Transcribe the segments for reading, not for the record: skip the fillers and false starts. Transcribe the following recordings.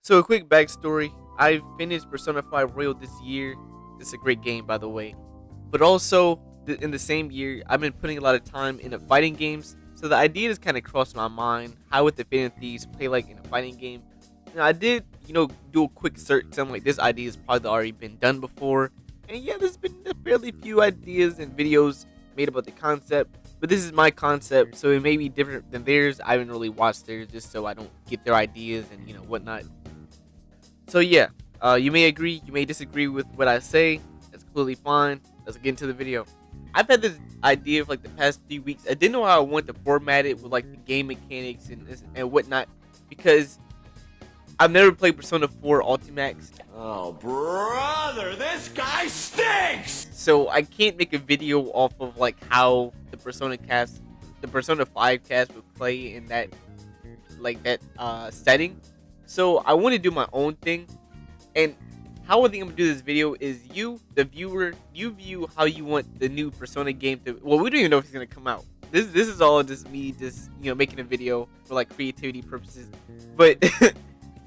So a quick backstory. I finished Persona 5 Royal this year. It's a great game, by the way. But also, in the same year, I've been putting a lot of time into fighting games. So the idea has kind of crossed my mind. How would the Phantom Thieves play like in a fighting game? I did, do a quick search. So I'm like, this idea has probably already been done before. And yeah, there's been a fairly few ideas and videos made about the concept. But this is my concept, so it may be different than theirs. I haven't really watched theirs just so I don't get their ideas and whatnot. So yeah, you may agree, you may disagree with what I say. That's completely fine. Let's get into the video. I've had this idea for like the past 3 weeks. I didn't know how I want to format it with like the game mechanics and whatnot because I've never played Persona 4 Ultimax. Oh, brother, this guy stinks! So I can't make a video off of like how the Persona 5 cast would play in that setting. So I want to do my own thing, and how I think I'm gonna do this video is you, the viewer, you view how you want the new Persona game to. Well, we don't even know if it's gonna come out. This is all just me, just making a video for like creativity purposes. But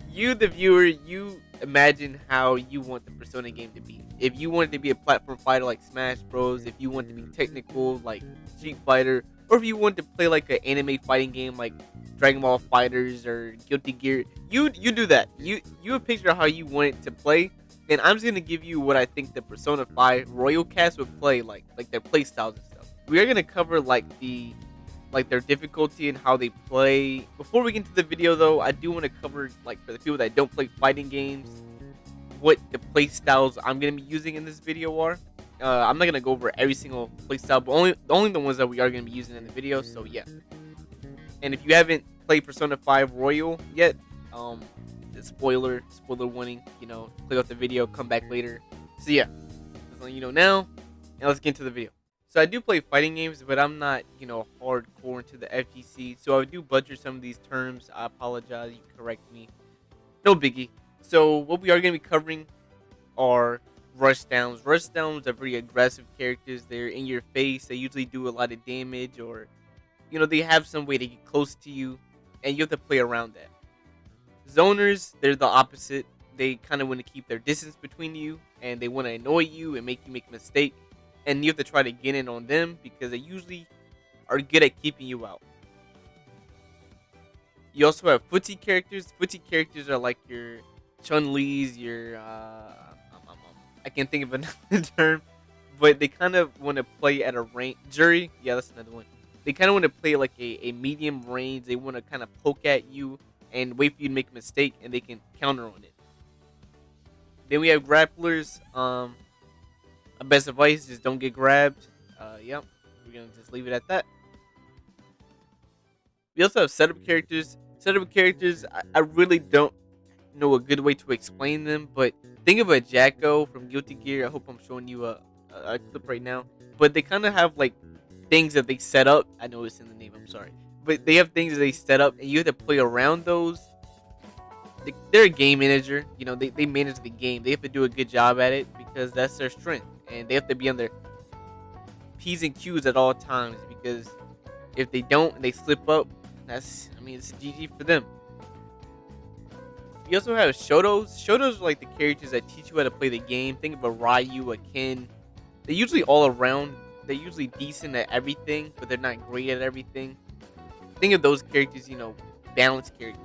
you, the viewer, you imagine how you want the Persona game to be. If you want it to be a platform fighter like Smash Bros, if you want it to be technical like Street Fighter, or if you want to play like an anime fighting game like Dragon Ball Fighters or Guilty Gear, you do that. You picture how you want it to play, and I'm just gonna give you what I think the Persona 5 Royal Cast would play like their play styles and stuff. We are gonna cover their difficulty and how they play. Before we get into the video though, I do want to cover like for the people that don't play fighting games, what the play styles I'm gonna be using in this video are. I'm not gonna go over every single play style, but only the ones that we are gonna be using in the video. So yeah. And if you haven't played Persona 5 Royal yet, spoiler warning, click off the video, come back later. So yeah, just letting you know now, and let's get into the video. So I do play fighting games, but I'm not, hardcore into the FGC. So I do butcher some of these terms. I apologize, you can correct me. No biggie. So what we are going to be covering are rush downs. Rush downs are very aggressive characters. They're in your face. They usually do a lot of damage, or they have some way to get close to you, and you have to play around that. Zoners, they're the opposite. They kind of want to keep their distance between you, and they want to annoy you and make you make a mistake, and you have to try to get in on them because they usually are good at keeping you out. You also have footsie characters. Footsie characters are like your Chun-Li's, your I can't think of another term, but they kind of want to play at a range. Jury, yeah, that's another one. They kind of want to play like a medium range. They want to kind of poke at you and wait for you to make a mistake, and they can counter on it. Then we have grapplers. My best advice: just don't get grabbed. Yep, we're gonna just leave it at that. We also have setup characters. Setup characters, I really don't know a good way to explain them, but think of a Jacko from Guilty Gear. I hope I'm showing you a clip right now. But they kind of have like things that they set up. I know it's in the name, I'm sorry. But they have things that they set up, and you have to play around those. They're a game manager. They manage the game. They have to do a good job at it because that's their strength. And they have to be on their P's and Q's at all times, because if they don't and they slip up, it's a GG for them. You also have Shotos. Shotos are like the characters that teach you how to play the game. Think of a Ryu, a Ken. They're usually all around. They're usually decent at everything, but they're not great at everything. Think of those characters, balanced characters.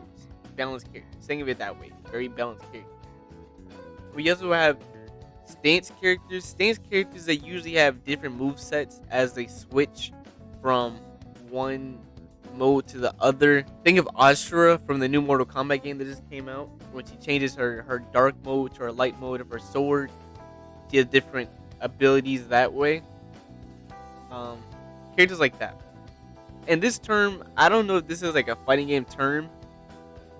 Balanced characters. Think of it that way. Very balanced characters. We also have stance characters. Stance characters that usually have different move sets as they switch from one mode to the other. Think of Ashura from the new Mortal Kombat game that just came out, when she changes her dark mode to her light mode of her sword. She has different abilities that way. Characters like that. And this term, I don't know if this is like a fighting game term,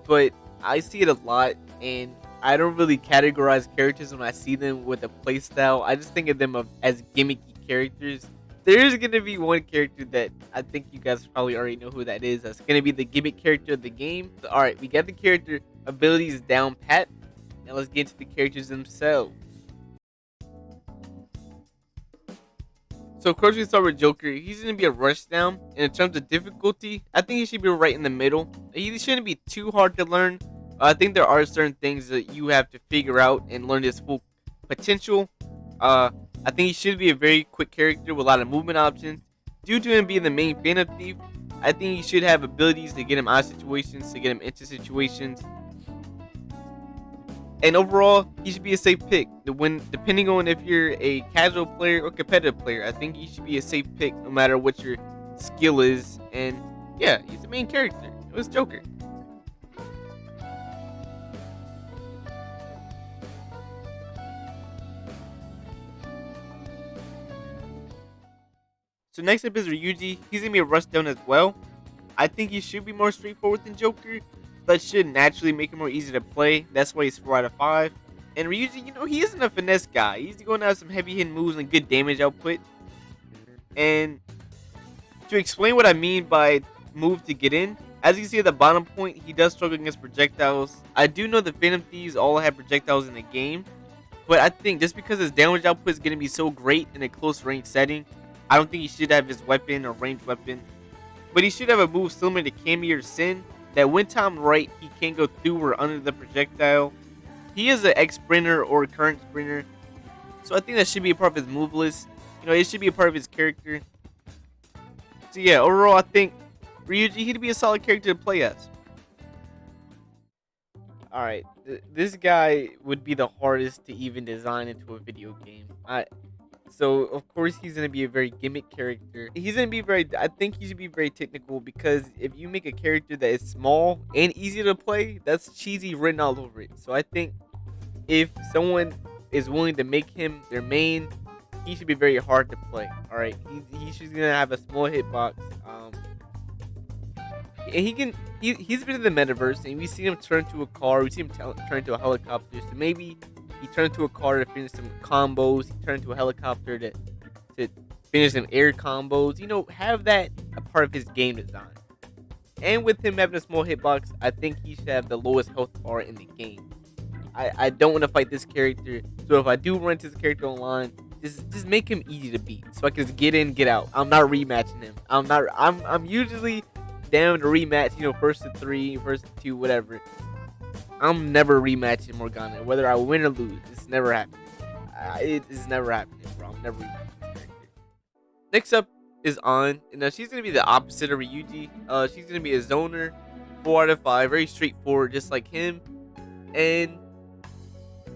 but I see it a lot, and I don't really categorize characters when I see them with a playstyle. I just think of them as gimmicky characters. There's going to be one character that I think you guys probably already know who that is. That's going to be the gimmick character of the game. So, alright, we got the character abilities down pat. Now let's get into the characters themselves. So of course we start with Joker. He's going to be a rush down. And in terms of difficulty, I think he should be right in the middle. He shouldn't be too hard to learn, I think there are certain things that you have to figure out and learn his full potential. Uh, I think he should be a very quick character with a lot of movement options. Due to him being the main fan of Thief, I think he should have abilities to get him out of situations, to get him into situations. And overall, he should be a safe pick. When depending on if you're a casual player or competitive player, I think he should be a safe pick no matter what your skill is. And yeah, he's the main character. It was Joker. So next up is Ryuji. He's gonna be a rush down as well. I think he should be more straightforward than Joker. That should naturally make him more easy to play. That's why he's 4 out of 5. And Ryuji, he isn't a finesse guy. He's going to have some heavy hitting moves and good damage output. And to explain what I mean by move to get in, as you can see at the bottom point, he does struggle against projectiles. I do know the Phantom Thieves all have projectiles in the game, but I think just because his damage output is going to be so great in a close range setting, I don't think he should have his weapon or ranged weapon. But he should have a move similar to Kami or Sin that when timed right, he can go through or under the projectile. He is an ex-sprinter or a current sprinter, so I think that should be a part of his move list. It should be a part of his character. So yeah, overall, I think Ryuji, he'd be a solid character to play as. Alright, this guy would be the hardest to even design into a video game. So of course he's gonna be a very gimmick character. He's gonna be I think he should be very technical, because if you make a character that is small and easy to play, that's cheesy written all over it. So I think if someone is willing to make him their main, he should be very hard to play. All right, he's gonna have a small hitbox. And he's been in the metaverse, and we've seen him turn to a car. We've seen him turn to a helicopter. So maybe he turned to a car to finish some combos. He turned to a helicopter to finish some air combos. Have that a part of his game design. And with him having a small hitbox, I think he should have the lowest health bar in the game. I don't want to fight this character, so if I do run into this character online, just make him easy to beat, so I can just get in, get out. I'm not rematching him. I'm usually down to rematch, first to 3, first to 2, whatever. I'm never rematching Morgana, whether I win or lose. It's never happening. It is never happening, bro. I'm never rematching this character. Next up is An. And she's gonna be the opposite of Ryuji. She's gonna be a zoner, 4 out of 5, very straightforward, just like him. And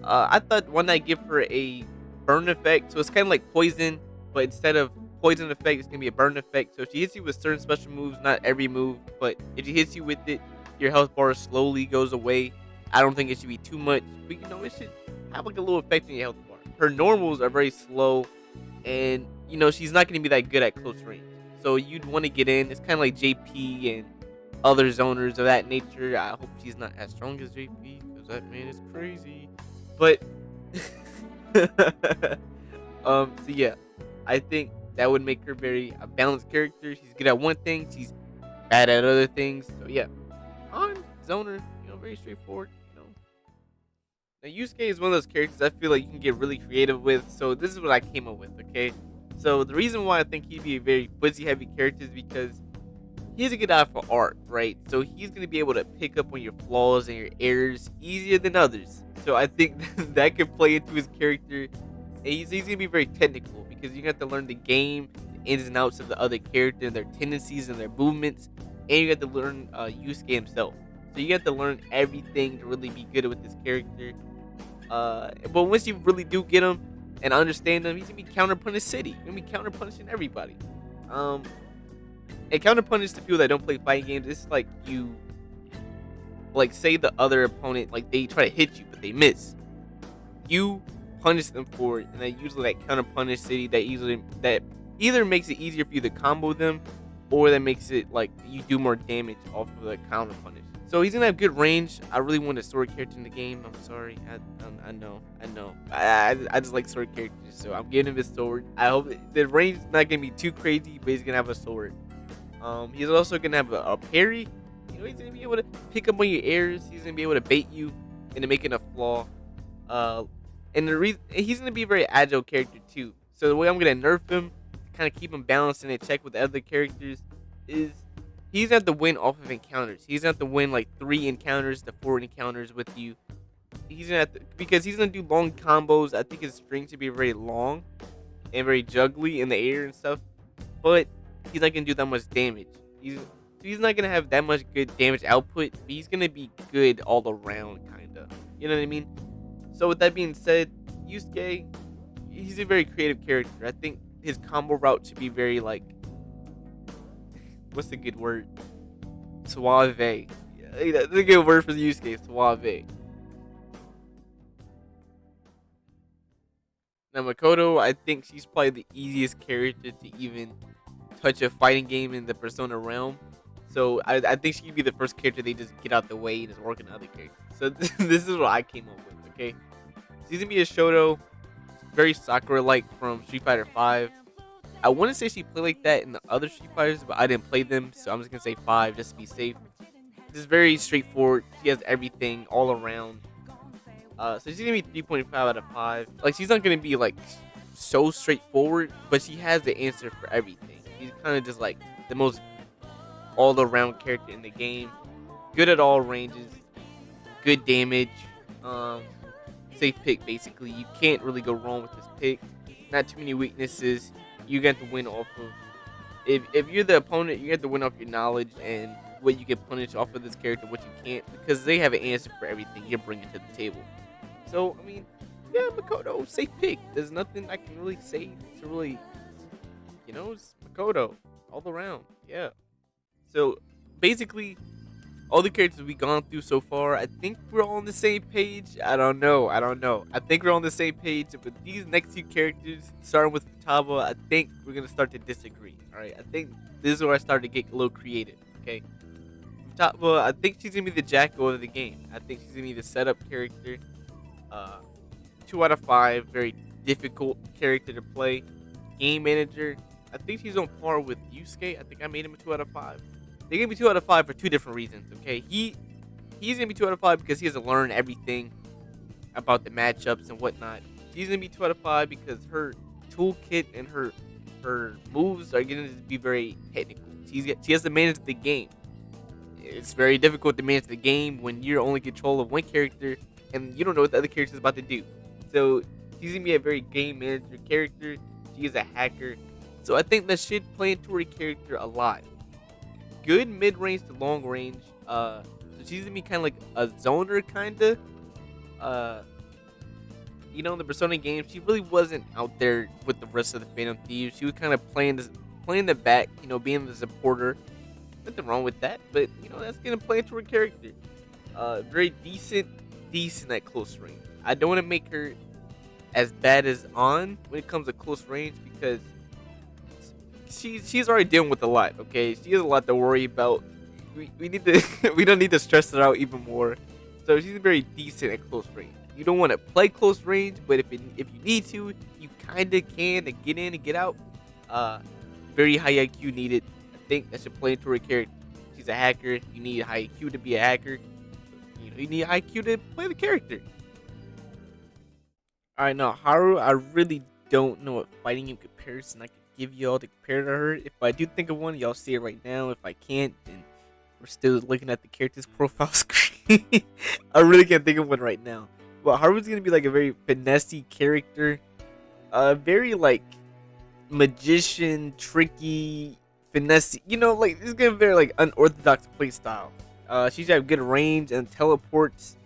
I thought why not give her a burn effect? So it's kind of like poison, but instead of poison effect, it's gonna be a burn effect. So if she hits you with certain special moves, not every move, but if she hits you with it, your health bar slowly goes away. I don't think it should be too much, but it should have like a little effect on your health bar. Her normals are very slow, and she's not gonna be that good at close range. So you'd want to get in. It's kind of like JP and other zoners of that nature. I hope she's not as strong as JP, because that man is crazy. But so yeah, I think that would make her a balanced character. She's good at one thing, she's bad at other things. So yeah, on zoner, very straightforward. Now Yusuke is one of those characters I feel like you can get really creative with. So this is what I came up with. Okay, so the reason why I think he'd be a very fuzzy heavy character is because he has a good eye for art, right? So he's going to be able to pick up on your flaws and your errors easier than others. So I think that could play into his character. And he's going to be very technical, because you have to learn the game, the ins and outs of the other character, and their tendencies and their movements. And you have to learn Yusuke himself. So you have to learn everything to really be good with this character. But once you really do get him and understand him, he's going to be counter-punishing City. He's going to be counter-punishing everybody. And counter-punish to people that don't play fighting games, it's like you, say the other opponent, they try to hit you, but they miss. You punish them for it, and they usually counter-punish City that either makes it easier for you to combo them, or that makes it you do more damage off of the counter-punish. So he's gonna have good range. I really want a sword character in the game. I'm sorry. I know. I just like sword characters, so I'm giving him his sword. I hope the range is not gonna be too crazy, but he's gonna have a sword. He's also gonna have a parry. He's gonna be able to pick up on your errors. He's gonna be able to bait you into making a flaw. And he's gonna be a very agile character too. So the way I'm gonna nerf him, to kind of keep him balanced and in check with the other characters, is he's gonna have to win off of encounters. He's gonna have to win like 3 encounters to 4 encounters with you. He's gonna have to, because he's gonna do long combos. I think his string should be very long and very juggly in the air and stuff. But he's not gonna do that much damage. He's not gonna have that much good damage output. But he's gonna be good all around, kinda. You know what I mean? So with that being said, Yusuke, he's a very creative character. I think his combo route should be very like, what's the good word? Suave. Yeah, that's a good word for Yusuke. Suave. Now Makoto, I think she's probably the easiest character to even touch a fighting game in the Persona realm. So I think she could be the first character they just get out the way and just work on other characters. So this is what I came up with. Okay, she's gonna be a Shoto, very Sakura-like from Street Fighter 5. I want to say she played like that in the other Street Fighters, but I didn't play them, so I'm just gonna say 5 just to be safe. Just very straightforward. She has everything all around. So she's gonna be 3.5 out of 5. Like, she's not gonna be like so straightforward, but she has the answer for everything. She's kind of just like the most all-around character in the game. Good at all ranges. Good damage. Safe pick basically. You can't really go wrong with this pick. Not too many weaknesses. You get to win off of. If you're the opponent, you get to win off your knowledge and what you can punish off of this character, what you can't, because they have an answer for everything you're bringing to the table. So I mean, yeah, Makoto, safe pick. There's nothing I can really say to really, it's Makoto all around. Yeah. So basically, all the characters we've gone through so far, I think we're all on the same page. I don't know. I think we're on the same page. But these next 2 characters, starting with Futaba, I think we're going to start to disagree. All right. I think this is where I started to get a little creative. Okay. Futaba, I think she's going to be the Jacko of the game. I think she's going to be the setup character. 2 out of 5. Very difficult character to play. Game manager. I think she's on par with Yusuke. I think I made him a 2 out of 5. They're gonna be 2 out of 5 for 2 different reasons. Okay, he's gonna be 2 out of 5 because he has to learn everything about the matchups and whatnot. She's gonna be 2 out of 5 because her toolkit and her moves are gonna be very technical. She has to manage the game. It's very difficult to manage the game when you're only in control of one character and you don't know what the other character is about to do. So she's gonna be a very game manager character. She is a hacker, so I think that should play into her character a lot. Good mid-range to long range. So she's gonna be kind of like a zoner, kinda. In the Persona games, she really wasn't out there with the rest of the Phantom Thieves. She was kind of playing the back, being the supporter. Nothing wrong with that, but that's gonna play into her character. Very decent at close range. I don't want to make her as bad as On when it comes to close range because she's already dealing with a lot. Okay, she has a lot to worry about. We need to we don't need to stress her out even more. So she's very decent at close range. You don't want to play close range, but if you need to, you kind of can to get in and get out. Very high IQ needed. I think that should play into her character. She's a hacker. You need high IQ to be a hacker. You need IQ to play the character. Alright, now Haru, I really don't know what fighting game comparison I could give y'all to compare to her. If I do think of one, y'all see it right now. If I can't, then we're still looking at the character's profile screen. I really can't think of one right now. But Haru's gonna be like a very finessey character. Very like magician, tricky, finessey. It's gonna be very like unorthodox playstyle. She's have good range and teleports.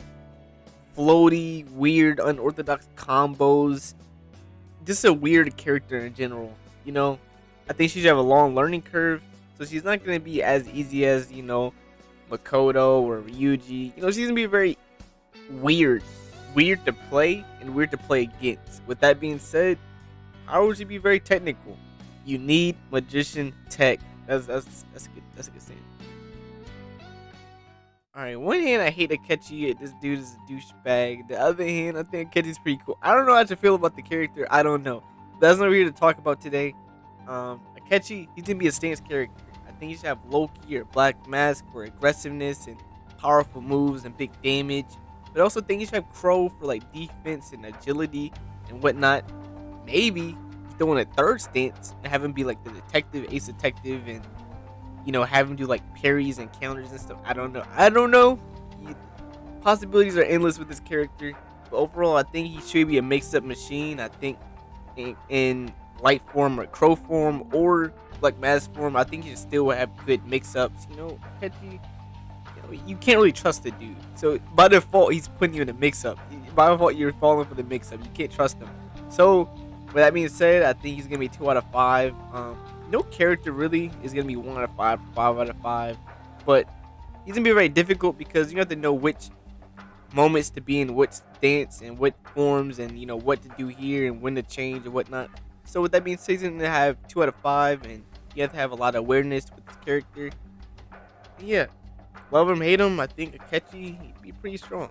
Floaty, weird, unorthodox combos. Just a weird character in general. I think she should have a long learning curve. So she's not going to be as easy as, Makoto or Ryuji. She's going to be very weird. Weird to play and weird to play against. With that being said, Haru should be very technical. You need magician tech. That's good. That's a good saying. Alright, one hand I hate Akechi, this dude is a douchebag. The other hand, I think Akechi's pretty cool. I don't know how to feel about the character, I don't know. That's not what we're here to talk about today. Akechi, he's gonna be a stance character. I think he should have Loki or Black Mask for aggressiveness and powerful moves and big damage. But I also think he should have Crow for like defense and agility and whatnot. Maybe throw in a third stance and have him be like the detective, ace detective, and have him do like parries and counters and stuff. I don't know. Possibilities are endless with this character. But overall, I think he should be a mix-up machine. I think in light form or crow form or like mass form, I think he should still have good mix-ups. Akechi, you can't really trust the dude. So by default, he's putting you in a mix-up. By default, you're falling for the mix-up. You can't trust him. So with that being said, I think he's gonna be 2 out of 5. No character really is gonna be 1 out of 5, 5 out of 5, but he's gonna be very difficult because you have to know which moments to be in which stance and what forms, and what to do here and when to change and whatnot. So with that being said, he's gonna have 2 out of 5, and you have to have a lot of awareness with this character. Yeah, love him, hate him, I think Akechi, he'd be pretty strong.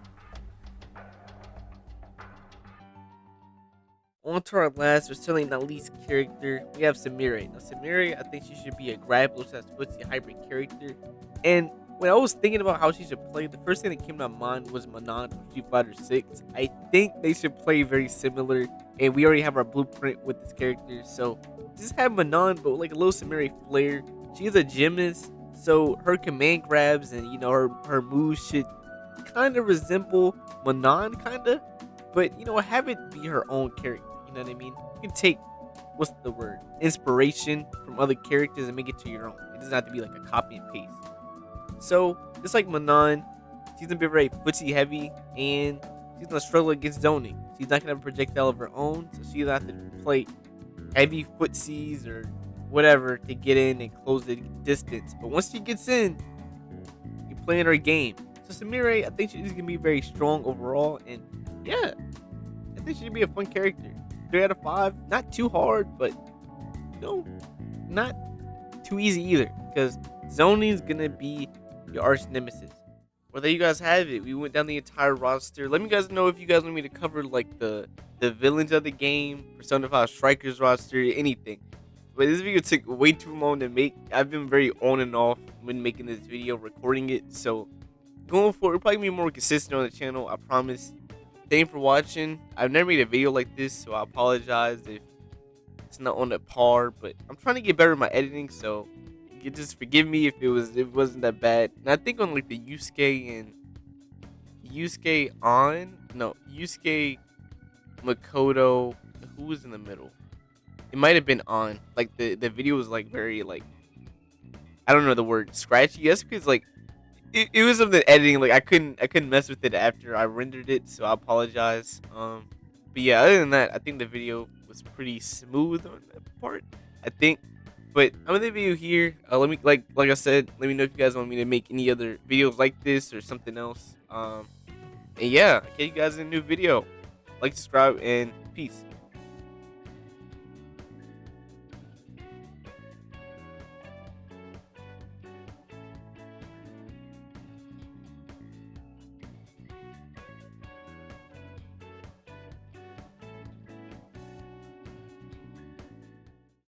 On to our last, but certainly not least character, we have Sumire. Now, Sumire, I think she should be a grappler / footsie hybrid character. And when I was thinking about how she should play, the first thing that came to my mind was Manon from Street Fighter 6. I think they should play very similar, and we already have our blueprint with this character. So just have Manon, but like a little Sumire flair. She's a gymnast, so her command grabs and her moves should kind of resemble Manon, kind of. But have it be her own character. You know what I mean? You can take inspiration from other characters and make it to your own. It doesn't have to be like a copy and paste. So just like Manon, she's gonna be very footsie heavy, and she's gonna struggle against zoning. She's not gonna have a projectile of her own, so she's gonna have to play heavy footsies or whatever to get in and close the distance. But once she gets in, you're playing her game. So Sumire, I think she's gonna be very strong overall, and yeah, I think she'd be a fun character. 3 out of 5, not too hard, but not too easy either, because zoning's gonna be your arch nemesis. Well, there you guys have it. We went down the entire roster. Let me guys know if you guys want me to cover like the villains of the game, Persona 5 Strikers roster, anything. But this video took way too long to make. I've been very on and off when making this video, recording it. So going forward, we're probably gonna be more consistent on the channel, I promise. Thank you for watching. I've never made a video like this, so I apologize if it's not on the par, but I'm trying to get better at my editing, so you just forgive me if it wasn't that bad. And I think on like the Yusuke Makoto, who was in the middle? It might have been on. Like the video was like very like, I don't know the word, scratchy. Yes, because like it was of the editing. Like I couldn't mess with it after I rendered it, so I apologize. But yeah, other than that, I think the video was pretty smooth on that part, I think. But I'm in the video here. Let me like I said, let me know if you guys want me to make any other videos like this or something else. And yeah, I'll catch you guys in a new video. Like, subscribe, and peace.